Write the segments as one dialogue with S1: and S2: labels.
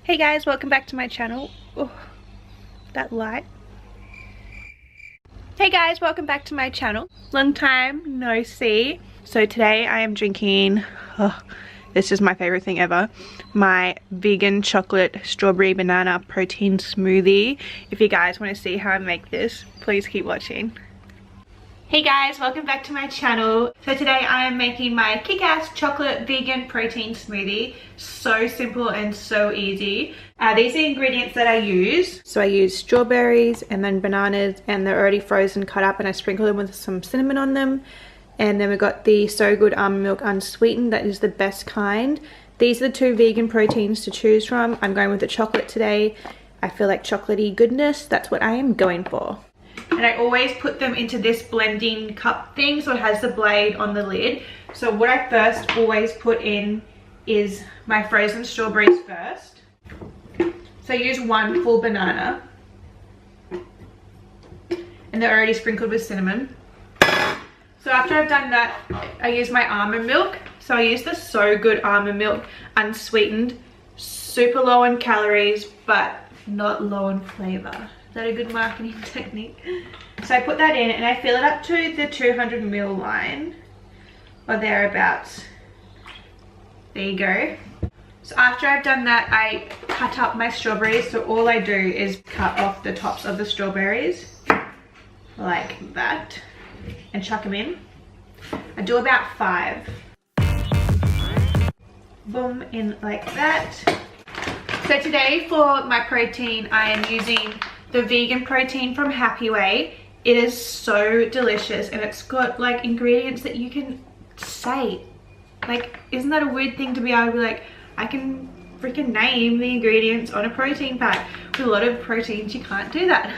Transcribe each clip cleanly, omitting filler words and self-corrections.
S1: Hey guys, welcome back to my channel. Oh, that light. Hey guys, welcome back to my channel. Long time no see. So today I am drinking, this is my favorite thing ever, my vegan chocolate strawberry banana protein smoothie. If you guys want to see how I make this, please keep watching. Hey guys, welcome back to my channel. So today I am making my kick-ass chocolate vegan protein smoothie. So simple and so easy. These are the ingredients that I use. So I use strawberries and then bananas, and they're already frozen, cut up, and I sprinkle them with some cinnamon on them. And then we've got the So Good almond milk unsweetened. That is the best kind. These are the two vegan proteins to choose from. I'm going with the chocolate today. I feel like chocolatey goodness. That's what I am going for. And I always put them into this blending cup thing, so it has the blade on the lid. So what I first always put in is my frozen strawberries first. So I use one full banana, and they're already sprinkled with cinnamon. So after I've done that, I use my almond milk. So I use the So Good almond milk unsweetened, super low in calories but not low in flavor. Is that a good marketing technique? So I put that in and I fill it up to the 200 ml line or thereabouts. There you go. So after I've done that, I cut up my strawberries. So all I do is cut off the tops of the strawberries like that and chuck them in. I do about 5. Boom, in like that. So today for my protein, I am using the vegan protein from Happy Way. It is so delicious, and it's got like ingredients that you can say. Like, isn't that a weird thing to be able to be like, I can freaking name the ingredients on a protein pack. With a lot of proteins you can't do that.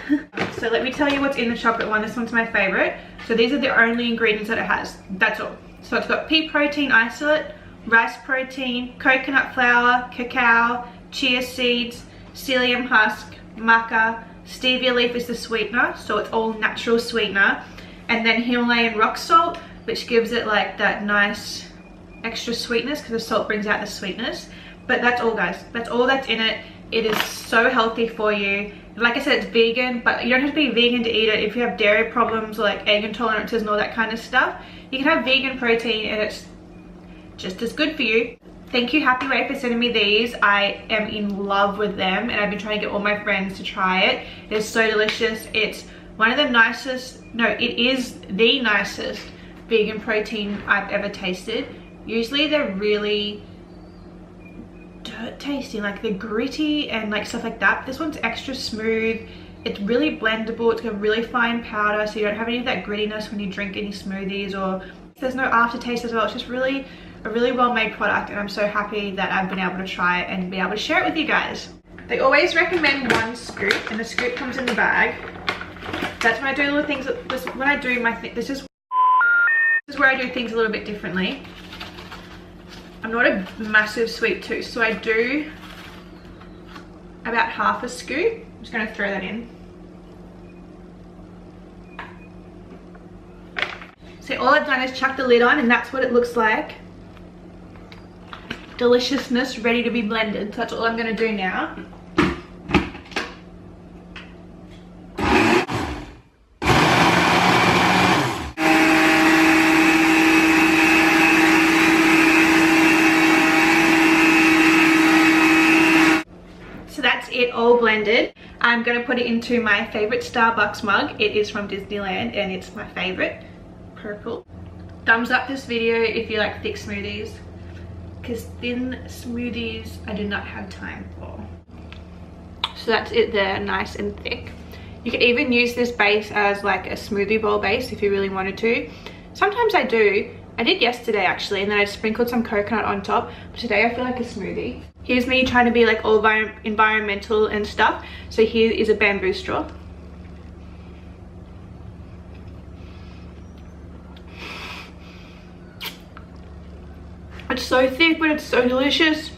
S1: So let me tell you what's in the chocolate one. This one's my favorite. So these are the only ingredients that it has. That's all. So it's got pea protein isolate, rice protein, coconut flour, cacao, chia seeds, psyllium husk, maca, stevia leaf is the sweetener, so it's all natural sweetener, and then Himalayan rock salt, which gives it like that nice extra sweetness because the salt brings out the sweetness. But that's all, guys. That's all that's in it. It is so healthy for you. Like I said, it's vegan, but you don't have to be vegan to eat it. If you have dairy problems or like egg intolerances and all that kind of stuff, you can have vegan protein and it's just as good for you. Thank you Happy Way for sending me these. I am in love with them, and I've been trying to get all my friends to try it. It is so delicious. It's one of the nicest, no, it is the nicest vegan protein I've ever tasted. Usually they're really dirt tasting, like they're gritty and like stuff like that. This one's extra smooth. It's really blendable. It's got really fine powder, so you don't have any of that grittiness when you drink any smoothies, or there's no aftertaste as well. It's just really a really well made product, and I'm so happy that I've been able to try it and be able to share it with you guys. They always recommend 1 scoop, and the scoop comes in the bag. That's when I do little things. When I do my thing, this is where I do things a little bit differently. I'm not a massive sweet tooth, so I do about half a scoop. I'm just going to throw that in. So all I've done is chuck the lid on, and that's what it looks like. Deliciousness ready to be blended. So that's all I'm going to do now. So that's it all blended. I'm going to put it into my favorite Starbucks mug. It is from Disneyland and it's my favorite. Purple. Thumbs up this video if you like thick smoothies, because thin smoothies I do not have time for. So that's it there, nice and thick. You could even use this base as like a smoothie bowl base if you really wanted to. Sometimes I do. I did yesterday actually, and then I sprinkled some coconut on top, but today I feel like a smoothie. Here's me trying to be like all environmental and stuff. So here is a bamboo straw. It's so thick, but it's so delicious.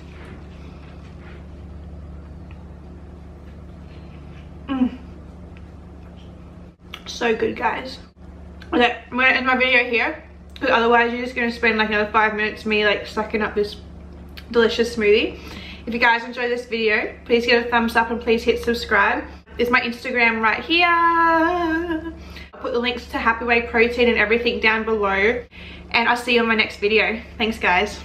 S1: So good, guys. Okay, I'm gonna end my video here, because otherwise you're just gonna spend like another 5 minutes me like sucking up this delicious smoothie. If you guys enjoy this video, please give it a thumbs up and please hit subscribe. There's my Instagram right here. I'll put the links to Happy Way protein and everything down below, and I'll see you on my next video. Thanks guys.